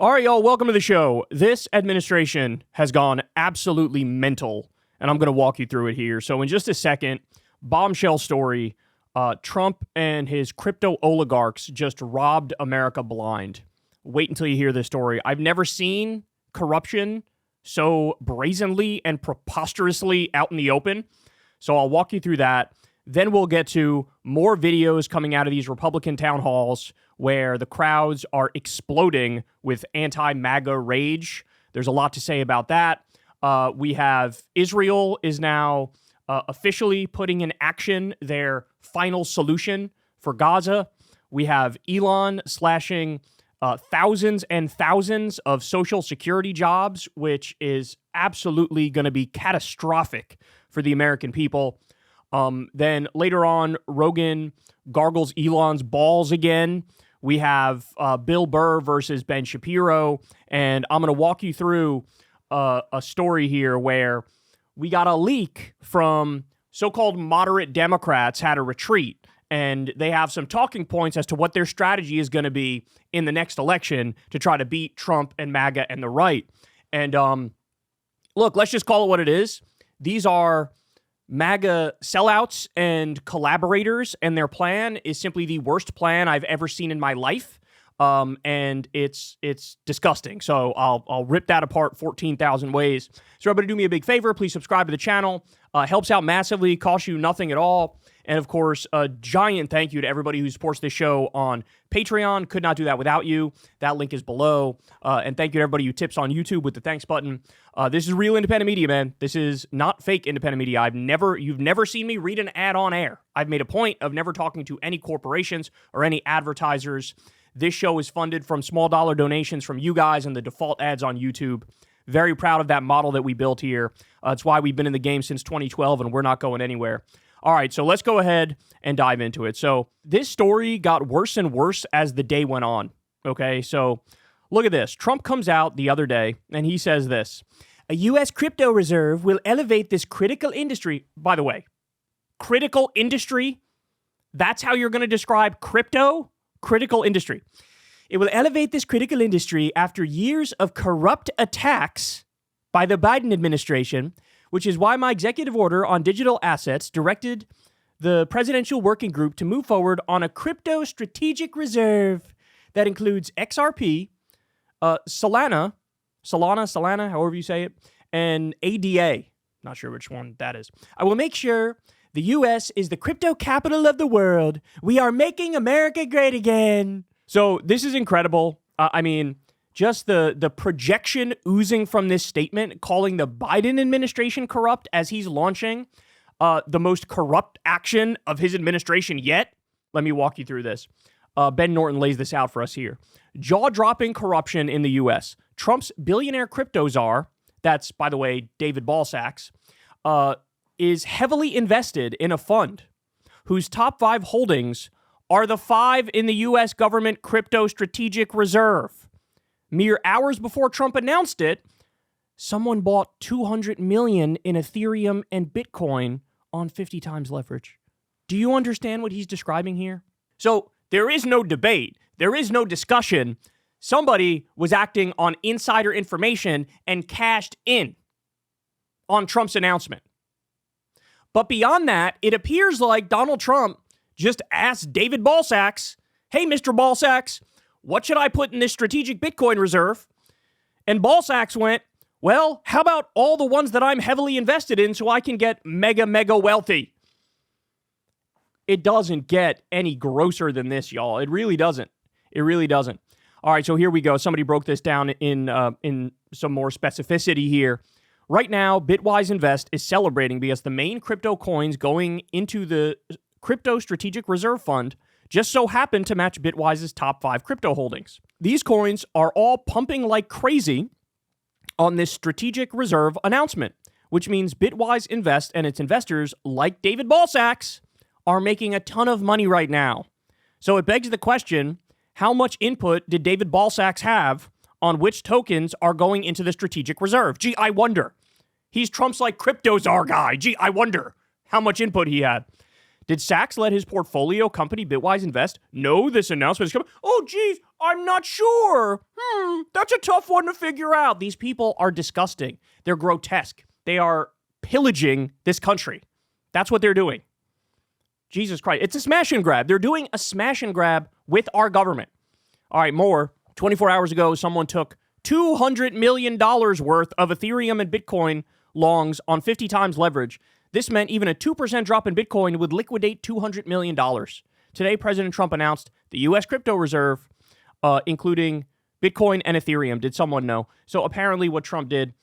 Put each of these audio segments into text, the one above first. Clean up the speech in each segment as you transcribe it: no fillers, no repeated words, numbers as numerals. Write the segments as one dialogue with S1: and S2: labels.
S1: All right, y'all, welcome to the show. This administration has gone absolutely mental, and I'm going to walk you through it here. So in just a second, bombshell story, Trump and his crypto-oligarchs just robbed America blind. Wait until you hear this story. I've never seen corruption so brazenly and preposterously out in the open, so I'll walk you through that. Then we'll get to more videos coming out of these Republican town halls where the crowds are exploding with anti-MAGA rage. There's a lot to say about that. We have Israel is now officially putting in action their final solution for Gaza. We have Elon slashing thousands and thousands of Social Security jobs, which is absolutely going to be catastrophic for the American people. Then later on, Rogan gargles Elon's balls again. We have Bill Burr versus Ben Shapiro, and I'm going to walk you through a story here where we got a leak from so-called moderate Democrats had a retreat, and they have some talking points as to what their strategy is going to be in the next election to try to beat Trump and MAGA and the right. And look, let's just call it what it is. These are MAGA sellouts and collaborators, and their plan is simply the worst plan I've ever seen in my life, and it's disgusting. So I'll rip that apart 14,000 ways. So everybody do me a big favor. Please subscribe to the channel. Helps out massively, costs you nothing at all. And of course, a giant thank you to everybody who supports this show on Patreon. Could not do that without you. That link is below. And thank you to everybody who tips on YouTube with the thanks button. This is real independent media, man. This is not fake independent media. You've never seen me read an ad on air. I've made a point of never talking to any corporations or any advertisers. This show is funded from small dollar donations from you guys and the default ads on YouTube. Very proud of that model that we built here. It's why we've been in the game since 2012 and we're not going anywhere. All right, so let's go ahead and dive into it. So this story got worse and worse as the day went on, okay? So look at this. Trump comes out the other day, and he says this: a U.S. crypto reserve will elevate this critical industry. By the way, critical industry, that's how you're going to describe crypto? Critical industry. It will elevate this critical industry after years of corrupt attacks by the Biden administration, which is why my executive order on digital assets directed the presidential working group to move forward on a crypto strategic reserve that includes XRP, Solana, however you say it, and ADA. Not sure which one that is. I will make sure the U.S. is the crypto capital of the world. We are making America great again. So this is incredible. Just the projection oozing from this statement, calling the Biden administration corrupt as he's launching the most corrupt action of his administration yet. Let me walk you through this. Ben Norton lays this out for us here. Jaw-dropping corruption in the U.S. Trump's billionaire crypto czar, that's, by the way, David Balsacks, is heavily invested in a fund whose top 5 holdings are the 5 in the U.S. government crypto strategic reserve. Mere hours before Trump announced it, someone bought $200 million in Ethereum and Bitcoin on 50 times leverage. Do you understand what he's describing here? So there is no debate. There is no discussion. Somebody was acting on insider information and cashed in on Trump's announcement. But beyond that, it appears like Donald Trump just asked David Balsacks, hey, Mr. Balsacks, what should I put in this strategic Bitcoin reserve? And Balsacks went, well, how about all the ones that I'm heavily invested in so I can get mega wealthy? It doesn't get any grosser than this, y'all. It really doesn't. It really doesn't. All right, so here we go. Somebody broke this down in some more specificity here. Right now, Bitwise Invest is celebrating because the main crypto coins going into the Crypto Strategic Reserve Fund just so happen to match Bitwise's top 5 crypto holdings. These coins are all pumping like crazy on this strategic reserve announcement, which means Bitwise Invest and its investors, like David Balsacks, are making a ton of money right now. So it begs the question, how much input did David Balsacks have on which tokens are going into the strategic reserve? Gee, I wonder. He's Trump's like crypto czar guy. Gee, I wonder how much input he had. Did Sachs let his portfolio company Bitwise Invest know this announcement is coming? Oh, geez, I'm not sure. That's a tough one to figure out. These people are disgusting. They're grotesque. They are pillaging this country. That's what they're doing. Jesus Christ. It's a smash and grab. They're doing a smash and grab with our government. All right, more. 24 hours ago, someone took $200 million worth of Ethereum and Bitcoin longs on 50 times leverage. This meant even a 2% drop in Bitcoin would liquidate $200 million. Today, President Trump announced the U.S. crypto reserve, including Bitcoin and Ethereum. Did someone know? So apparently what Trump did,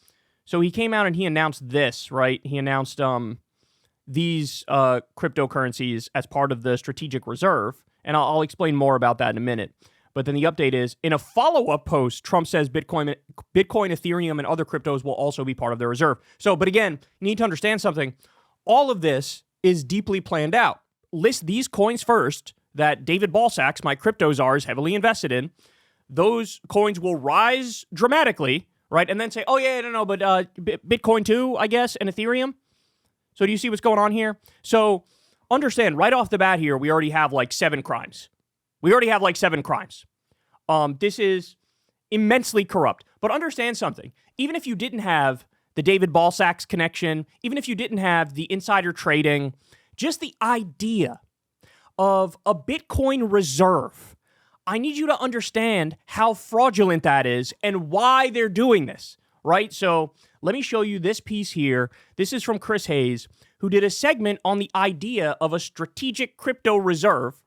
S1: so he came out and he announced this, right? He announced these cryptocurrencies as part of the strategic reserve, and I'll explain more about that in a minute. But then the update is, in a follow-up post, Trump says Bitcoin, Ethereum, and other cryptos will also be part of the reserve. So, but again, you need to understand something. All of this is deeply planned out. List these coins first that David Balsax, my crypto czar, is heavily invested in. Those coins will rise dramatically, right? And then say, oh, yeah, no, but Bitcoin too, I guess, and Ethereum. So do you see what's going on here? So understand, right off the bat here, we already have like 7 crimes. This is immensely corrupt. But understand something. Even if you didn't have the David Balsax connection, even if you didn't have the insider trading, just the idea of a Bitcoin reserve, I need you to understand how fraudulent that is and why they're doing this, right? So let me show you this piece here. This is from Chris Hayes, who did a segment on the idea of a strategic crypto reserve,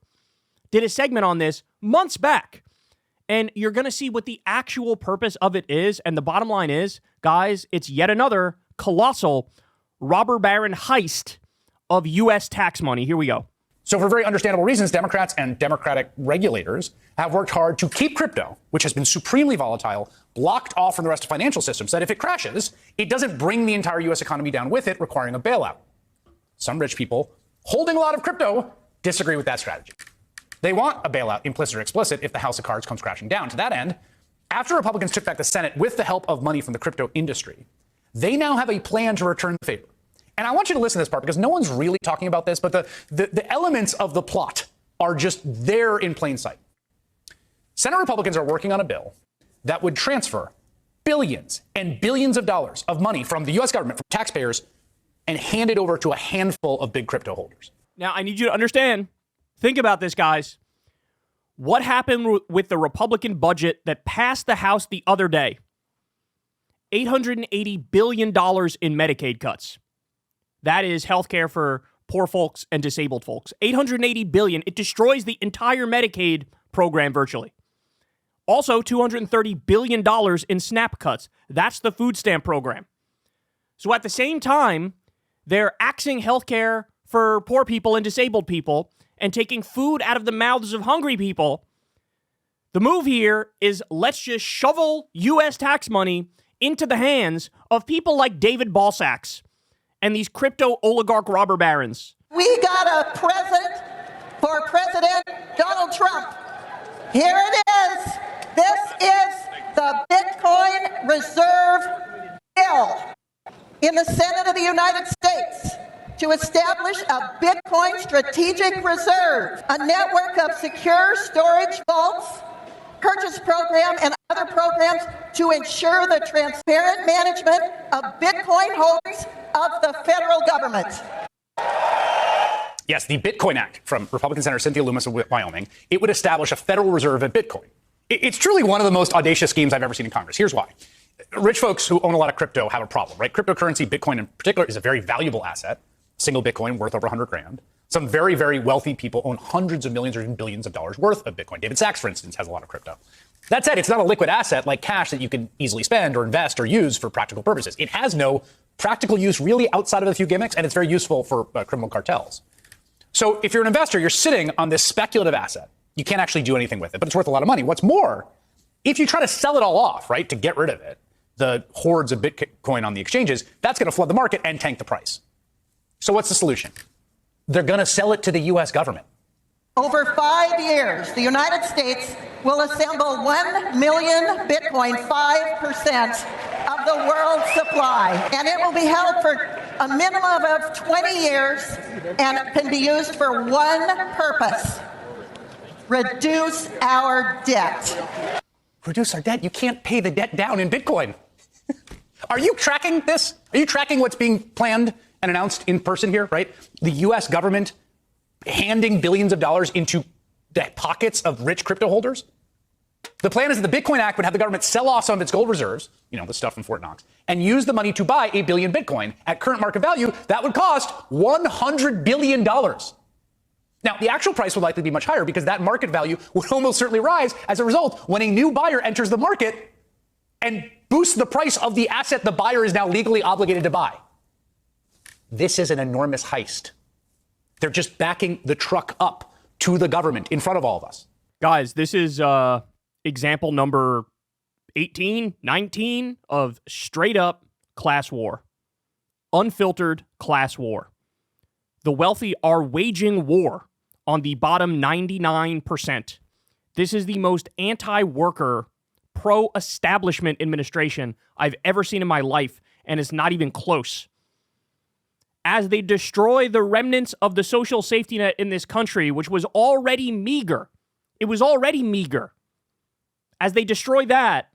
S1: did a segment on this months back. And you're going to see what the actual purpose of it is. And the bottom line is, guys, it's yet another colossal robber baron heist of U.S. tax money. Here we go.
S2: So for very understandable reasons, Democrats and Democratic regulators have worked hard to keep crypto, which has been supremely volatile, blocked off from the rest of financial systems, so that if it crashes, it doesn't bring the entire U.S. economy down with it, requiring a bailout. Some rich people holding a lot of crypto disagree with that strategy. They want a bailout, implicit or explicit, if the house of cards comes crashing down. To that end, after Republicans took back the Senate with the help of money from the crypto industry, they now have a plan to return the favor. And I want you to listen to this part because no one's really talking about this, but the elements of the plot are just there in plain sight. Senate Republicans are working on a bill that would transfer billions and billions of dollars of money from the U.S. government, from taxpayers, and hand it over to a handful of big crypto holders.
S1: Now, I need you to understand. Think about this, guys. What happened with the Republican budget that passed the House the other day? $880 billion in Medicaid cuts. That is healthcare for poor folks and disabled folks. $880 billion. It destroys the entire Medicaid program virtually. Also, $230 billion in SNAP cuts. That's the food stamp program. So at the same time, they're axing healthcare for poor people and disabled people and taking food out of the mouths of hungry people. The move here is let's just shovel U.S. tax money into the hands of people like David Balsax and these crypto-oligarch robber barons.
S3: We got a present for President Donald Trump. Here it is. This is the Bitcoin Reserve Bill in the Senate of the United States to establish a Bitcoin strategic reserve, a network of secure storage vaults, purchase program, and other programs to ensure the transparent management of Bitcoin holdings of the federal government.
S2: Yes, the Bitcoin Act from Republican Senator Cynthia Lummis of Wyoming. It would establish a federal reserve of Bitcoin. It's truly one of the most audacious schemes I've ever seen in Congress. Here's why. Rich folks who own a lot of crypto have a problem, right? Cryptocurrency, Bitcoin in particular, is a very valuable asset. Single Bitcoin worth over 100 grand. Some very, very wealthy people own hundreds of millions or even billions of dollars worth of Bitcoin. David Sachs, for instance, has a lot of crypto. That said, it's not a liquid asset like cash that you can easily spend or invest or use for practical purposes. It has no practical use really outside of a few gimmicks, and it's very useful for criminal cartels. So if you're an investor, you're sitting on this speculative asset. You can't actually do anything with it, but it's worth a lot of money. What's more, if you try to sell it all off, right, to get rid of it, the hordes of Bitcoin on the exchanges, that's going to flood the market and tank the price. So what's the solution? They're going to sell it to the U.S. government.
S3: Over 5 years, the United States will assemble 1 million Bitcoin, 5% of the world's supply. And it will be held for a minimum of 20 years and can be used for one purpose: reduce our debt.
S2: Reduce our debt? You can't pay the debt down in Bitcoin. Are you tracking this? Are you tracking what's being planned and announced in person here, right? The U.S. government handing billions of dollars into the pockets of rich crypto holders? The plan is that the Bitcoin Act would have the government sell off some of its gold reserves, the stuff from Fort Knox, and use the money to buy 8 billion Bitcoin. At current market value, that would cost $100 billion. Now, the actual price would likely be much higher because that market value would almost certainly rise as a result when a new buyer enters the market and boosts the price of the asset the buyer is now legally obligated to buy. This is an enormous heist. They're just backing the truck up to the government in front of all of us.
S1: Guys, this is example number 18, 19 of straight up class war. Unfiltered class war. The wealthy are waging war on the bottom 99%. This is the most anti-worker, pro-establishment administration I've ever seen in my life, and it's not even close. As they destroy the remnants of the social safety net in this country, which was already meager. It was already meager. As they destroy that,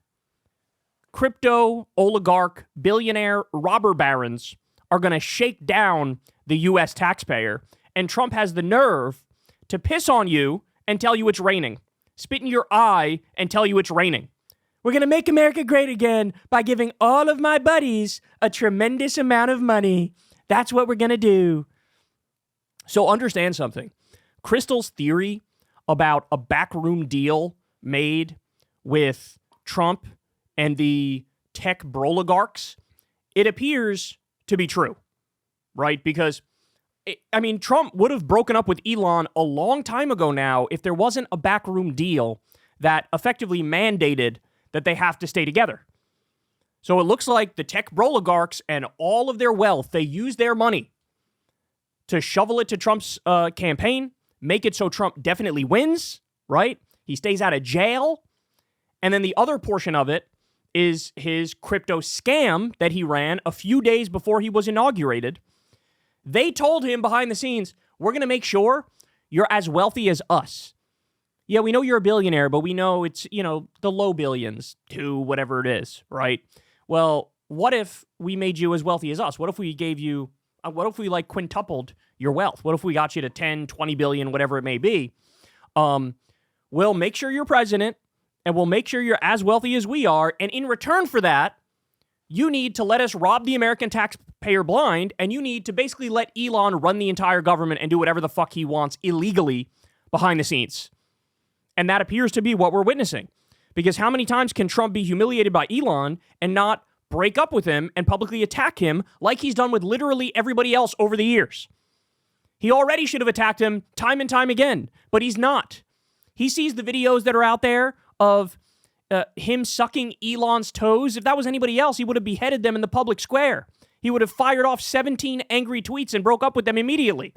S1: crypto, oligarch, billionaire, robber barons are going to shake down the U.S. taxpayer, and Trump has the nerve to piss on you and tell you it's raining. Spit in your eye and tell you it's raining. We're going to make America great again by giving all of my buddies a tremendous amount of money. That's what we're going to do. So understand something. Crystal's theory about a backroom deal made with Trump and the tech oligarchs, it appears to be true, right? Because, Trump would have broken up with Elon a long time ago now if there wasn't a backroom deal that effectively mandated that they have to stay together. So it looks like the tech oligarchs and all of their wealth, they use their money to shovel it to Trump's campaign, make it so Trump definitely wins, right? He stays out of jail. And then the other portion of it is his crypto scam that he ran a few days before he was inaugurated. They told him behind the scenes, we're going to make sure you're as wealthy as us. Yeah, we know you're a billionaire, but we know it's, the low billions to whatever it is, right? Well, what if we made you as wealthy as us? What if we gave you, quintupled your wealth? What if we got you to 10, 20 billion, whatever it may be? We'll make sure you're president, and we'll make sure you're as wealthy as we are. And in return for that, you need to let us rob the American taxpayer blind, and you need to basically let Elon run the entire government and do whatever the fuck he wants illegally behind the scenes. And that appears to be what we're witnessing. Because how many times can Trump be humiliated by Elon and not break up with him and publicly attack him like he's done with literally everybody else over the years? He already should have attacked him time and time again, but he's not. He sees the videos that are out there of him sucking Elon's toes. If that was anybody else, he would have beheaded them in the public square. He would have fired off 17 angry tweets and broke up with them immediately.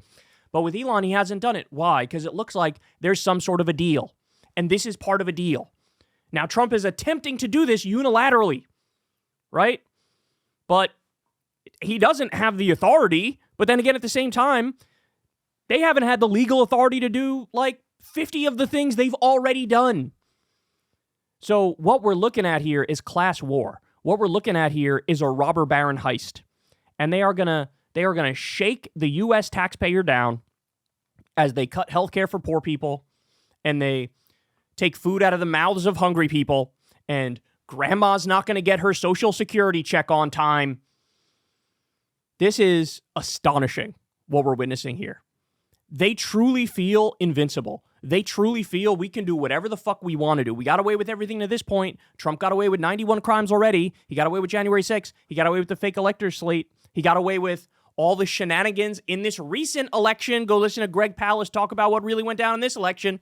S1: But with Elon, he hasn't done it. Why? Because it looks like there's some sort of a deal. And this is part of a deal. Now, Trump is attempting to do this unilaterally, right? But he doesn't have the authority. But then again, at the same time, they haven't had the legal authority to do like 50 of the things they've already done. So what we're looking at here is class war. What we're looking at here is a robber baron heist. And they are gonna shake the U.S. taxpayer down as they cut healthcare for poor people and they take food out of the mouths of hungry people, and grandma's not going to get her Social Security check on time. This is astonishing what we're witnessing here. They truly feel invincible. They truly feel we can do whatever the fuck we want to do. We got away with everything to this point. Trump got away with 91 crimes already. He got away with January 6th. He got away with the fake elector slate. He got away with all the shenanigans in this recent election. Go listen to Greg Palast talk about what really went down in this election.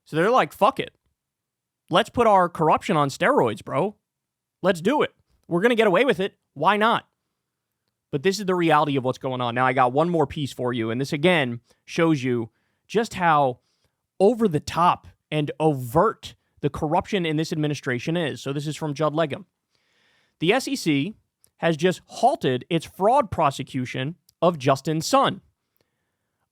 S1: So they're like, fuck it. Let's put our corruption on steroids, bro. Let's do it. We're going to get away with it. Why not? But this is the reality of what's going on. Now, I got one more piece for you, and this, again, shows you just how over the top and overt the corruption in this administration is. So this is from Judd Legum. The SEC has just halted its fraud prosecution of Justin Sun,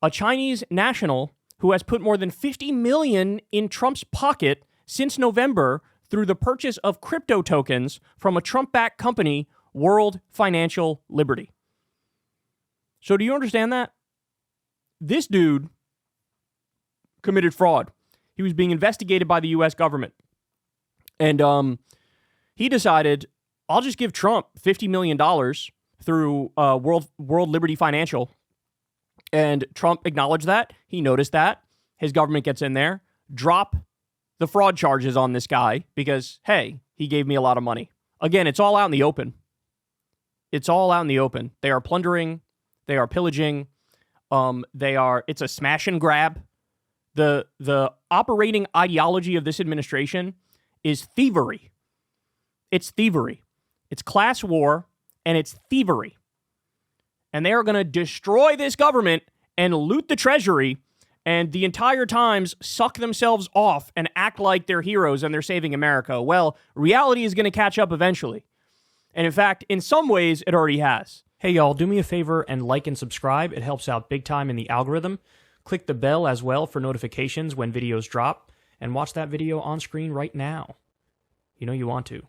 S1: a Chinese national who has put more than $50 million in Trump's pocket since November through the purchase of crypto tokens from a Trump-backed company, World Financial Liberty. So do you understand that? This dude committed fraud. He was being investigated by the U.S. government. And he decided, I'll just give Trump $50 million through World Liberty Financial. And Trump acknowledged that. He noticed that. His government gets in there, drop the fraud charges on this guy because, hey, he gave me a lot of money. Again, it's all out in the open. It's all out in the open. They are plundering. They are pillaging. It's a smash and grab. The operating ideology of this administration is thievery. It's thievery. It's class war, and it's thievery. And they are going to destroy this government and loot the treasury, and the entire times suck themselves off and act like they're heroes and they're saving America. Well, reality is going to catch up eventually. And in fact, in some ways, it already has. Hey, y'all, do me a favor and like and subscribe. It helps out big time in the algorithm. Click the bell as well for notifications when videos drop, and watch that video on screen right now. You know you want to.